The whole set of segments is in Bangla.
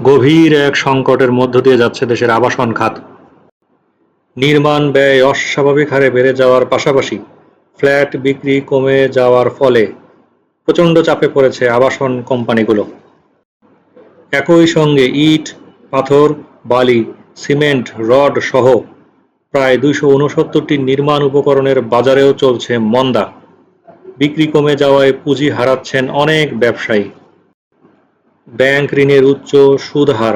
গভীর এক সংকটের মধ্য দিয়ে যাচ্ছে দেশের আবাসন খাত। নির্মাণ ব্যয় অস্বাভাবিক হারে বেড়ে যাওয়ার পাশাপাশি ফ্ল্যাট বিক্রি কমে যাওয়ার ফলে প্রচণ্ড চাপে পড়েছে আবাসন কোম্পানিগুলো। একই সঙ্গে ইট, পাথর, বালি, সিমেন্ট, রড সহ প্রায় ২৬৯টি নির্মাণ উপকরণের বাজারেও চলছে মন্দা। বিক্রি কমে যাওয়ায় পুঁজি হারাচ্ছেন অনেক ব্যবসায়ী। ব্যাংক ঋণের উচ্চ সুদহার,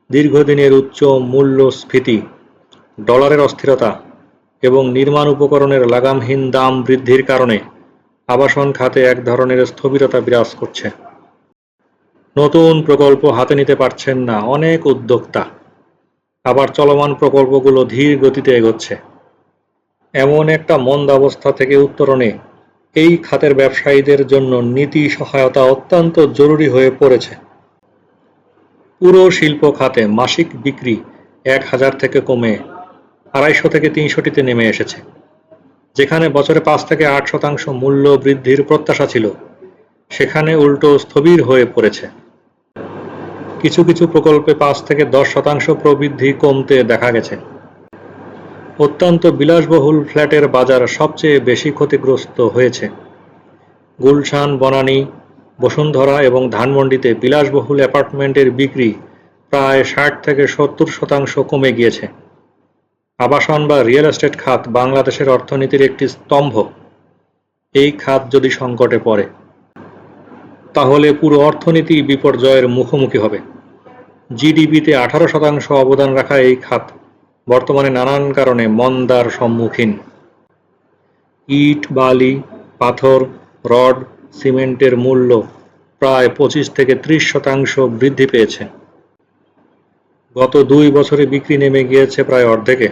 দীর্ঘদিনের উচ্চ মূল্যস্ফীতি, ডলারের অস্থিরতা এবং নির্মাণ উপকরণের লাগামহীন দাম বৃদ্ধির কারণে আবাসন খাতে এক ধরনের স্থবিরতা বিরাজ করছে। নতুন প্রকল্প হাতে নিতে পারছেন না অনেক উদ্যোক্তা, আবার চলমান প্রকল্পগুলো ধীর গতিতে এগোচ্ছে। এমন একটা মন্দাবস্থা থেকে উত্তরণে এই খাতের ব্যবসায়ীদের জন্য নীতি সহায়তা অত্যন্ত জরুরি হয়ে পড়েছে। পুরো শিল্প খাতে মাসিক বিক্রি ১,০০০ থেকে কমে ২৫০ থেকে ৩০০টিতে নেমে এসেছে। যেখানে বছরে ৫ থেকে ৮% মূল্য বৃদ্ধির প্রত্যাশা ছিল, সেখানে উল্টো স্থবির হয়ে পড়েছে। কিছু কিছু প্রকল্পে ৫ থেকে ১০% প্রবৃদ্ধি কমতে দেখা গেছে। অত্যন্ত বিলাসবহুল ফ্ল্যাটের বাজার সবচেয়ে বেশি ক্ষতিগ্রস্ত হয়েছে। গুলশান, বনানী, বসুন্ধরা এবং ধানমন্ডিতে বিলাসবহুল অ্যাপার্টমেন্টের বিক্রি প্রায় ৬০ থেকে ৭০% কমে গিয়েছে। আবাসন বা রিয়েল এস্টেট খাত বাংলাদেশের অর্থনীতির একটি স্তম্ভ। এই খাত যদি সংকটে পড়ে, তাহলে পুরো অর্থনীতি বিপর্যয়ের মুখোমুখি হবে। জিডিপিতে ১৮% অবদান রাখা এই খাত বর্তমানে নানান কারণে মন্দার সম্মুখীন। ইট, বালি, পাথর, রড, সিমেন্টের মূল্য প্রায় ২৫ থেকে ৩০% বৃদ্ধি পেয়েছে। গত ২ বছরে বিক্রি নেমে গিয়েছে প্রায় অর্ধেকে।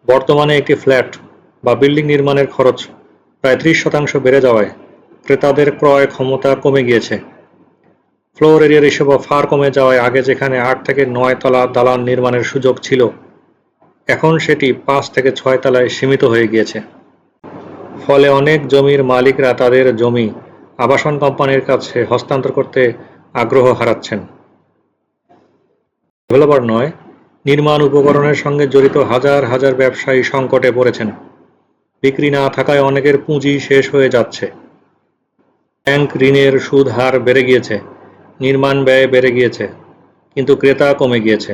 বর্তমানে একটি ফ্ল্যাট বা বিল্ডিং নির্মাণের খরচ প্রায় ৩০% বেড়ে যাওয়ায় ক্রেতাদের ক্রয় ক্ষমতা কমে গিয়েছে। ফ্লোর এরিয়া রেশিও বা ফার কমে যাওয়ায় আগে যেখানে ৮ থেকে ৯ তলা দালান নির্মাণের সুযোগ ছিল, এখন সেটি ৫ থেকে ৬ তলায় সীমিত হয়ে গিয়েছে। ফলে অনেক জমির মালিকরা তাদের জমি আবাসন কোম্পানির কাছে হস্তান্তর করতে আগ্রহ হারাচ্ছেন। ডেভেলপার নয়, নির্মাণ উপকরণের সঙ্গে জড়িত হাজার হাজার ব্যবসায়ী সংকটে পড়েছেন। বিক্রি না থাকায় অনেকের পুঁজি শেষ হয়ে যাচ্ছে। ব্যাংক ঋণের সুদ হার বেড়ে গিয়েছে, নির্মাণ ব্যয় বেড়ে গিয়েছে, কিন্তু ক্রেতা কমে গিয়েছে।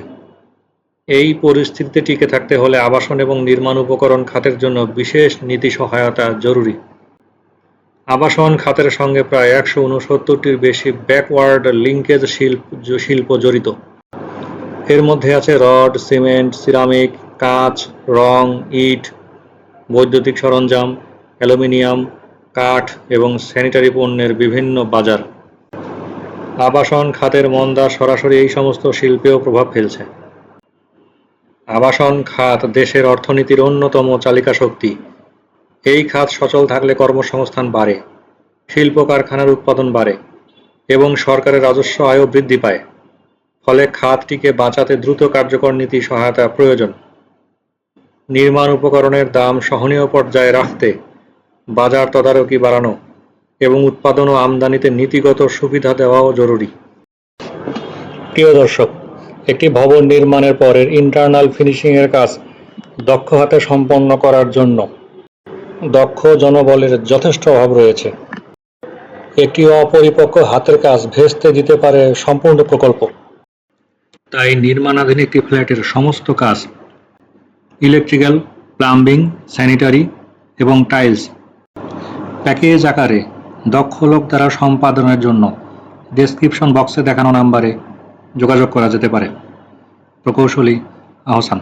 এই পরিস্থিতিতে টিকে থাকতে হলে আবাসন এবং নির্মাণ উপকরণ খাতের জন্য বিশেষ নীতি সহায়তা জরুরি। আবাসন খাতের সঙ্গে প্রায় ১৬৯টির বেশি ব্যাকওয়ার্ড লিঙ্কেজ শিল্প জড়িত। এর মধ্যে আছে রড, সিমেন্ট, সিরামিক, কাঁচ, রং, ইট, বৈদ্যুতিক সরঞ্জাম, অ্যালুমিনিয়াম, কাঠ এবং স্যানিটারি পণ্যের বিভিন্ন বাজার। আবাসন খাতের মন্দা সরাসরি এই সমস্ত শিল্পেও প্রভাব ফেলছে। আবাসন খাত দেশের অর্থনীতির অন্যতম চালিকা শক্তি। এই খাত সচল থাকলে কর্মসংস্থান বাড়ে, শিল্প কারখানার উৎপাদন বাড়ে এবং সরকারের রাজস্ব আয়ও বৃদ্ধি পায়। ফলে খাতটিকে বাঁচাতে দ্রুত কার্যকর নীতি সহায়তা প্রয়োজন। নির্মাণ উপকরণের দাম সহনীয় পর্যায়ে রাখতে বাজার তদারকি বাড়ানো এবং উৎপাদন ও আমদানিতে নীতিগত সুবিধা দেওয়াও জরুরি। প্রিয় দর্শক, একটি ভবন নির্মাণের পরের ইন্টারনাল ফিনিশিংয়ের কাজ দক্ষ হাতে সম্পন্ন করার জন্য দক্ষ জনবলের যথেষ্ট অভাব রয়েছে। একটি অপরিপক্ক হাতের কাজ ভেস্তে দিতে পারে সম্পূর্ণ প্রকল্প। তাই নির্মাণাধীন একটি ফ্ল্যাটের সমস্ত কাজ, ইলেকট্রিক্যাল, প্লাম্বিং, স্যানিটারি এবং টাইলস, প্যাকেজ আকারে দক্ষ লোক দ্বারা সম্পাদনের জন্য ডেসক্রিপশন বক্সে দেখানো নাম্বারে যোগাযোগ করা যেতে পারে। প্রকৌশলী আহসান।